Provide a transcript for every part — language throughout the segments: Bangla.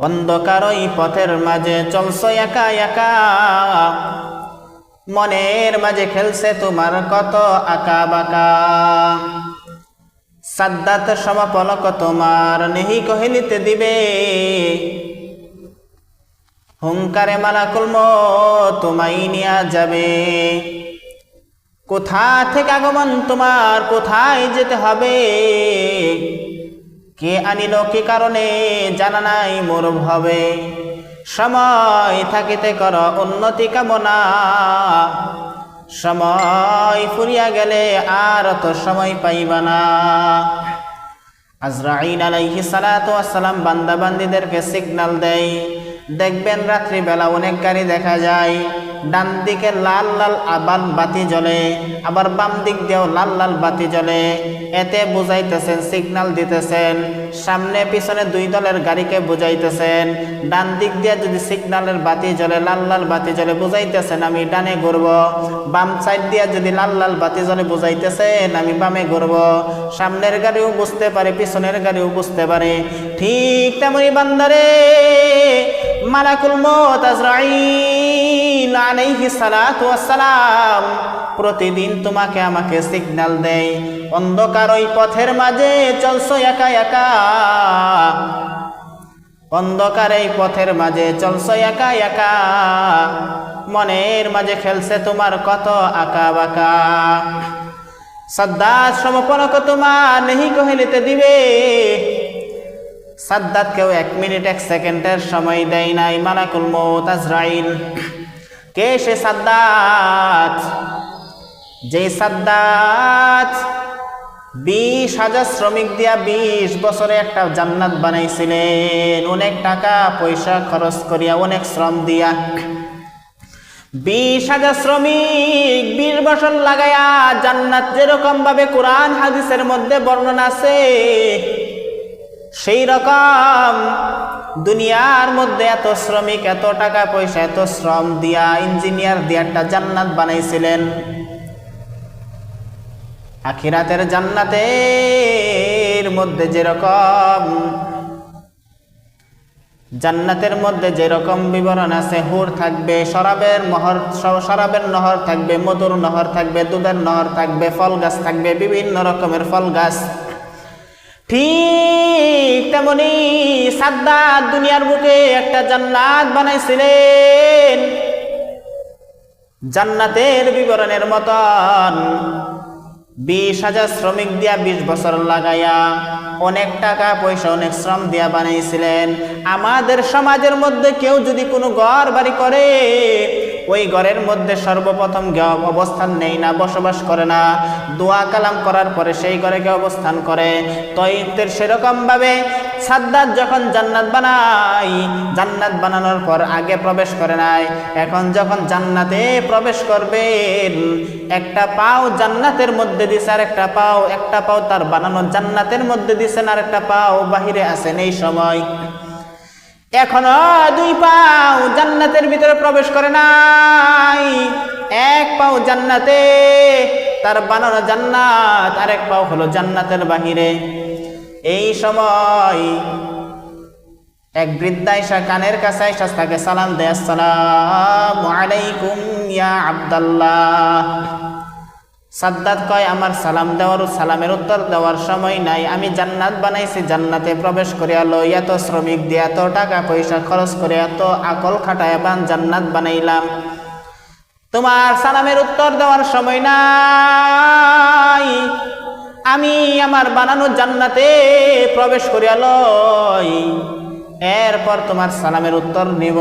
অন্ধকার ওই পথের মাঝে চলছো একা একা, মনের মাঝে খেলছে তোমার কত আঁকা বাঁকা। সাদ্দাত সমপলক তোমার নেহি কহিলিতে দিবে, হুঙ্কারে মালাকুল মউত তোমায় নিয়া যাবে। কোথা থেকে আগমন তোমার, কোথায় যেতে হবে, কে আনিল কি কারণে জানা নাই মোর ভবে। সময় থাকিতে কর উন্নতি কামনা, সময় ফুরিয়া গেলে আর তো সময় পাইবা না। আজরাইল আলাইহিস সালাতু ওয়াস সালাম বান্দা বান্দীদেরকে সিগন্যাল দেয়। দেখবেন রাত্রিবেলা অনেক গাড়ি দেখা যায়, ডান দিকে লাল লাল আবার বাতি জ্বলে, আবার বাম দিক দিয়েও লাল লাল বাতি জ্বলে। এতে বুঝাইতেছেন, সিগন্যাল দিতেছেন, সামনে পিছনে দুই দলের গাড়িকে বুঝাইতেছেন। ডান দিক দিয়ে যদি সিগন্যালের বাতি জ্বলে, লাল লাল বাতি জ্বলে, বুঝাইতেছেন আমি ডানে ঘুরব। বাম সাইড দিয়ে যদি লাল লাল বাতি জ্বলে, বুঝাইতেছেন আমি বামে ঘুরব। সামনের গাড়িও বুঝতে পারে, পিছনের গাড়িও বুঝতে পারে। ঠিক তেমনি বান্দারে মালাকুল মউত আজরাইল আলাইহিস সালাতু ওয়াস সালাম প্রতিদিন তোমাকে আমাকে সিগন্যাল দেয়। অন্ধকার ওই পথের মাঝে চলছো একা একা, অন্ধকার এই পথের মাঝে চলছো একা একা, মনের মাঝে খেলছে তোমার কত আঁকা বাঁকা। সাদ্দাত সমপলক তোমার নেহি কহিলিতে দিবে, সাদ্দাত কেউ 1 মিনিট 1 সেকেন্ডের সময় দেয় নাই। মালাকুল মউত আজরাইল। কে সে সাদ্দাত? যে সাদ্দাত 20,000 শ্রমিক দিয়া 20 বছরে একটা জান্নাত বানাইছিলেন, অনেক টাকা পয়সা খরচ করিয়া, অনেক শ্রম দিয়া। 20,000 শ্রমিক 20 বছর লাগায়া জান্নাত যেরকম ভাবে কোরআন হাদিসের মধ্যে বর্ণনা আছে, সেই রকম দুনিয়ার মধ্যে এত শ্রমিক, এত টাকা পয়সা, এত শ্রম দিয়া, ইঞ্জিনিয়ার দিয়া একটা জান্নাত বানাইছিলেন। আখিরাতের জান্নাতের মধ্যে যেরকম, জান্নাতের মধ্যে যেরকম বিবরণ আছে, হুর থাকবে, শরাবের নহর থাকবে, মধুর নহর থাকবে, দুধের নহর থাকবে, ফল গাছ থাকবে, বিভিন্ন রকমের ফল গাছ। ঠিক তেমনি সাদ্দাত দুনিয়ার বুকে একটা জান্নাত বানাইছিলেন। জান্নাতের বিবরণের মতন 20,000 শ্রমিক দিয়া 20 বছর লাগাইয়া, অনেক টাকা পয়সা, অনেক শ্রম দিয়া বানাইছিলেন। আমাদের সমাজের মধ্যে কেউ যদি কোনো ঘর বাড়ি করে, ওই ঘরের মধ্যে সর্বপ্রথম অবস্থান নেই না, বসবাস করে না, দোয়া কালাম করার পরে সেই ঘরে কেউ অবস্থান করে। তো সেরকম ভাবে সাদ্দাত যখন জান্নাত বানাই, জান্নাত বানানোর পর আগে প্রবেশ করে নাই, এখন যখন জান্নাতে প্রবেশ করবেন, একটা পাও জান্নাতের মধ্যে দিছে, আর একটা পাও তার বানানো জান্নাতের মধ্যে দিছেন, আর একটা পাও বাহিরে আছেন। এই সময় এখনো 2 পাও জান্নাতের ভিতরে প্রবেশ করে নাই। 1 পাও জান্নাতে, তার বানানো জান্নাত, আর 1 পাও হলো জান্নাতের বাহিরে। এই সময় এক বৃদ্ধা এসে কানের কাছে এসে তাকে সালাম দেয়, আসসালামু আলাইকুম ইয়া আব্দুল্লাহ। সাদ্দাত কয়, আমার সালামের উত্তর দেওয়ার সময় নাই, আমি জান্নাত বানাইছি, জান্নাতে প্রবেশ করিয়া লই, এত শ্রমিক দিয়ে, এত টাকা পয়সা খরচ করে, এত আকল খাটায় জান্নাত বানাইলাম, তোমার সালামের উত্তর দেওয়ার সময় নাই, আমি আমার বানানো জান্নাতে প্রবেশ করিয়া লই, এরপর তোমার সালামের উত্তর নিব।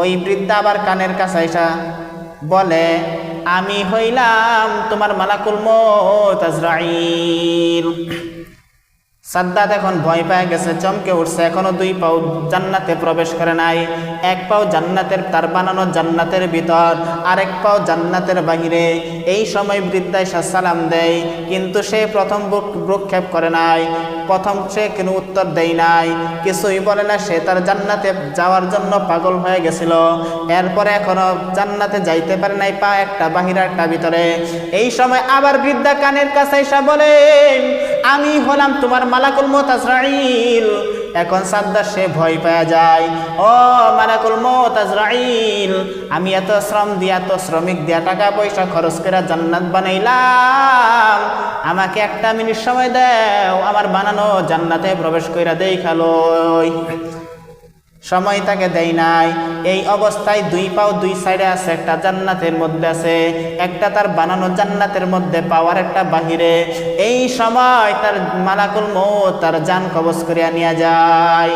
ওই বৃদ্ধা আবার কানের কাছে আইসা বলে, আমি হইলাম তোমার মালাকুল মউত আজরাইল। সাদ্দাত এখন ভয় পেয়ে গেছে, চমকে উঠছে। এখনো 2 পাও জান্নাতে প্রবেশ করে নাই, 1 পাও জান্নাতের, তার বানানো জান্নাতের ভিতর, আর 1 পাও জান্নাতের বাহিরে। এই সময় বৃদ্ধা এসে সালাম দেয়, কিন্তু সে প্রথম ভ্রুক্ষেপ করে নাই, প্রথম সে কোনো উত্তর দেয় নাই, কিছুই বলে না। সে তার জান্নাতে যাওয়ার জন্য পাগল হয়ে গেছিল। এরপরে এখনো জান্নাতে যাইতে পারে নাই, পা একটা বাহিরে একটা ভিতরে। এই সময় আবার বৃদ্ধা কানের কাছে এসে বলে, আমি হলাম তোমার মালাকুল মউত আজরাইল, এখন সাদ্দার সে ভয় পাওয়া যায়, ও মালাকুল মউত আজরাইল, আমি এত শ্রম দিয়া, এত শ্রমিক দিয়া, টাকা পয়সা খরচ করে জান্নাত বানাইলাম, আমাকে একটা মিনিট সময় দাও, আমার বানানো জান্নাতে প্রবেশ কইরা দেই খালই। সময় তাকে দেয় নাই। এই অবস্থায় দুই পাও দুই সাইডে আছে, একটা জান্নাতের মধ্যে আছে, একটা তার বানানো জান্নাতের মধ্যে, পাওয়ার একটা বাহিরে। এই সময় তার মালাকুল মউত তার জান কবজ করিয়া নিয়ে যায়।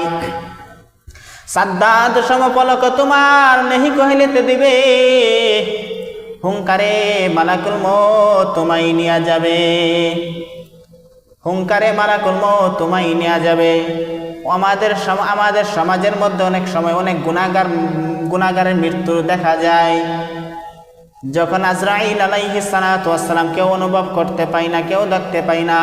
সাদ্দাত সমপলক তোমার নেহি কহিলেতে দিবে, হুঙ্কারে মালাকুল মউত তোমায় নিয়ে যাবে, হুঙ্কারে মালাকুল মউত তোমায় নিয়ে যাবে। আমাদের সমাজের মধ্যে অনেক সময় অনেক গুনাহগারের মৃত্যু দেখা যায়। যখন আজরাইল আলাইহিস সালাতু ওয়াস সালাম কেউ অনুভব করতে পায় না, কেউ দেখতে পায় না,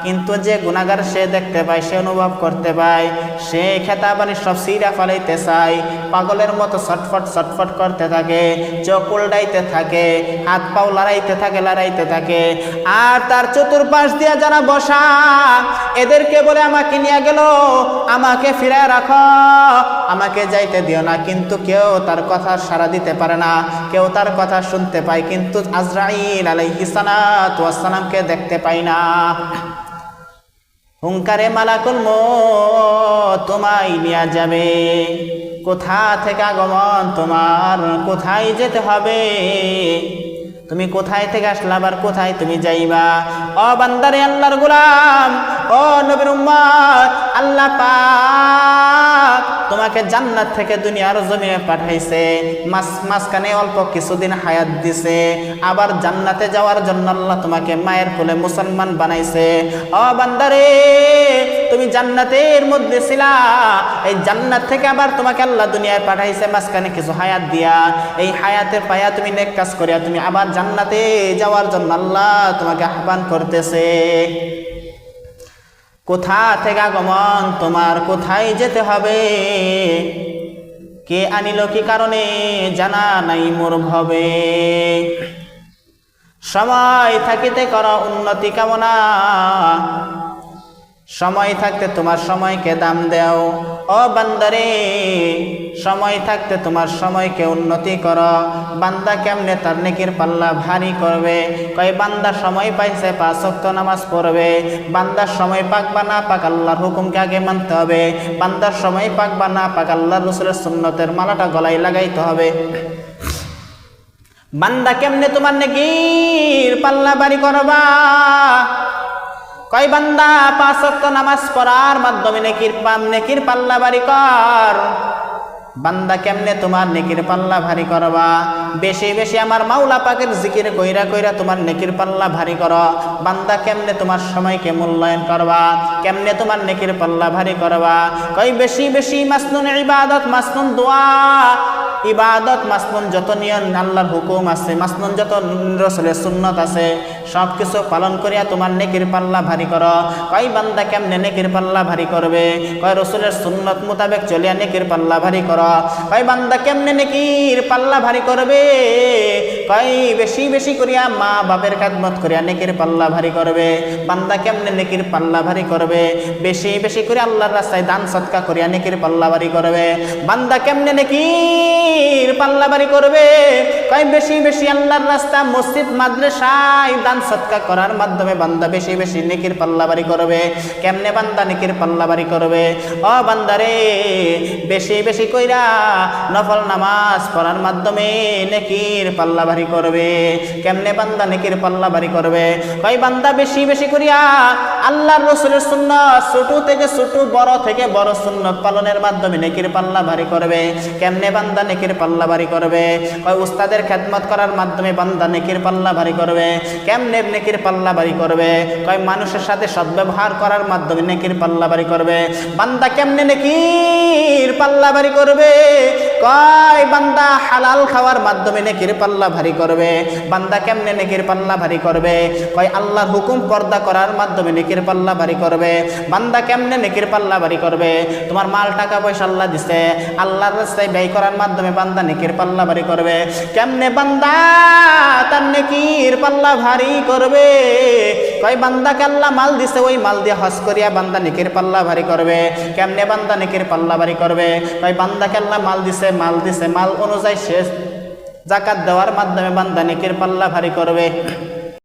কিন্তু যে গুনাহগার সে দেখতে পায়, সে অনুভব করতে পায়, সে খেতাবানি সব সিরা ফালাইতে চায়, পাগলের মতো ছটফট করতে থাকে, চোখ উল্টাইতে থাকে, হাত পাও লড়াইতে থাকে। আর তার চতুর্পাশ দিয়ে যারা বসা, এদেরকে বলে আমাকে নিয়ে গেল, আমাকে ফিরায় রাখো, আমাকে যাইতে দিও না, কিন্তু কেউ তার কথা সাড়া দিতে পারে না, কেউ তার কথা শুনতে পায়, কিন্তু আজরাইল আলাইহিস সালাতু ওয়াস সালামকে দেখতে পায় না। হুঙ্কারে মালাকুল মউত তোমায় নিয়ে যাবে। কোথা থেকে আগমন তোমার, কোথায় যেতে হবে, তুমি কোথায় থেকে আসলা, আবার কোথায় তুমি যাইবা? ও বান্দারে আল্লাহর গোলাম, ও নবীর উম্মত, আল্লাহ পাক তোমাকে জান্নাত থেকে দুনিয়ার জমিনে পাঠাইছে, মাঝখানে অল্প কিছুদিন হায়াত দিছে, আবার জান্নাতে যাওয়ার জন্য আল্লাহ তোমাকে মায়ের কোলে মুসলমান বানাইছে। ও বান্দারে, তুমি জান্নাতের মধ্যে ছিলা, এই জান্নাত থেকে আবার তোমাকে আল্লাহ দুনিয়ায় পাঠাইছে মাঝখানে কিছু হায়াত দিয়া, এই হায়াতের পায়া তুমি নেক কাজ করিয়া তুমি আবার জান্নাতে যাওয়ার জন্য আল্লাহ তোমাকে আহ্বান করতেছে। কোথা থেকে আগমন তোমার, কোথায় যেতে হবে, কে আনিল কি কারণে, জানা নাই মোর ভবে। সময় থাকিতে কর উন্নতি কামনা, সময় থাকতে তোমার সময়কে দাম দেও। ও বান্দারে, সময় থাকতে তোমার সময়কে উন্নতি করো। বান্দা কেমনে তার নেকির পাল্লা ভারী করবে? কয় বান্দা সময় পাইছে 5 ওয়াক্ত নামাজ পড়বে। বান্দার সময় পাক বা না পাক আল্লাহর হুকুমকে আগে মানতে হবে। বান্দার সময় পাক বা না পাক আল্লাহর রাসূলের সুন্নতের মালাটা গলায় লাগাইতে হবে। বান্দা কেমনে তোমার নেকির পাল্লা ভারী করবা? কয় বান্দা 5 ওয়াক্ত নামাজ পড়ার মাধ্যমে নেকির পাল্লা ভারী কর। বান্দা কেমনে তোমার নেকির পাল্লা ভারী করবা? বেশি বেশি আমার মাওলা পাকের জিকির কইরা কইরা তোমার নেকির পাল্লা ভারী করো। বান্দা কেমনে তোমার সময়কে মূল্যায়ন করবা? কেমনে তোমার নেকির পাল্লা ভারী করবা? কই বেশি বেশি মাসনুন ইবাদত, মাসনুন দোয়া, ইবাদত মাসনুন যত নিয়ম আল্লাহর হুকুম আছে, মাসনুন যত রাসূলের সুন্নাত আছে, সব কিছু পালন করিয়া তোমার নেকির পাল্লা ভারী করো। কই বান্দা কেমনে নেকির পাল্লা ভারী করবে? কই রাসূলের সুন্নাত মোতাবেক চলিয়া নেকির পাল্লা ভারী করো। কই বান্দা কেমনে নেকির পাল্লা ভারী করবে? কই বেশি বেশি করিয়া মা বাপের খেদমত করিয়া নেকির পাল্লা ভারী করবে। বান্দা কেমনে নেকির পাল্লা ভারী করবে? বেশি বেশি করে আল্লাহর রাস্তায় দান সদকা করিয়া নেকির পাল্লা ভারী করবে। বান্দা কেমনে নেকির পাল্লা ভারী করবে? কই বেশি বেশি আল্লাহর রাস্তা মসজিদ মাদ্রাসায় দান সদকা করার মাধ্যমে বান্দা বেশি বেশি নেকির পাল্লা ভারী করবে। কেমনে বান্দা নেকির পাল্লা ভারী করবে? ও বান্দারে, বেশি বেশি কইরা নফল নামাজ পড়ার মাধ্যমে নেকির পাল্লা ভারী করবে। কেমনে বান্দা নেকির পাল্লা ভারী করবে? কই বান্দা বেশি বেশি করিয়া আল্লাহর রাসূলের সুন্নাত, ছোট থেকে ছোট বড় থেকে বড় সুন্নাত পালনের মাধ্যমে নেকির পাল্লা ভারী করবে। কেমনে বান্দা নেকির পাল্লা ভারী করবে? কই উস্তাদের খেদমত করার মাধ্যমে বান্দা নেকির পাল্লা ভারী করবে। কেমনে নেকির পাল্লা ভারী করবে? কই মানুষের সাথে সদ্ব্যবহার করার মাধ্যমে নেকির পাল্লা ভারী করবে। বান্দা কেমনে নেকির পাল্লা ভারী করবে? কয় বান্দা হালাল খাওয়ার মাধ্যমে নেকির পাল্লা ভারী করবে। বান্দা কেমনে নেকির পাল্লা ভারী করবে? কয় আল্লাহর হুকুম পর্দা করার মাধ্যমে নেকির পাল্লা ভারী করবে। বান্দা কেমনে নেকির পাল্লা ভারী করবে? তোমার মাল টাকা পয়সা আল্লাহ দিছে, আল্লাহর রাস্তায় ব্যয় করার মাধ্যমে বান্দা নেকির পাল্লা ভারী করবে। কেমনে বান্দা তার নেকির পাল্লা ভারী করবে? কয় বান্দাকে আল্লাহ মাল দিছে, ওই মাল দিয়ে হজ করিয়া বান্দা নেকির পাল্লা ভারী করবে। কেমনে বান্দা নেকির পাল্লা ভারী করবে? কয় বান্দাকে আল্লাহ মাল দিছে, মাল অনুযায়ী শেষ জাকাত দেওয়ার মাধ্যমে বান্দা নেকির পাল্লা ভারী করবে।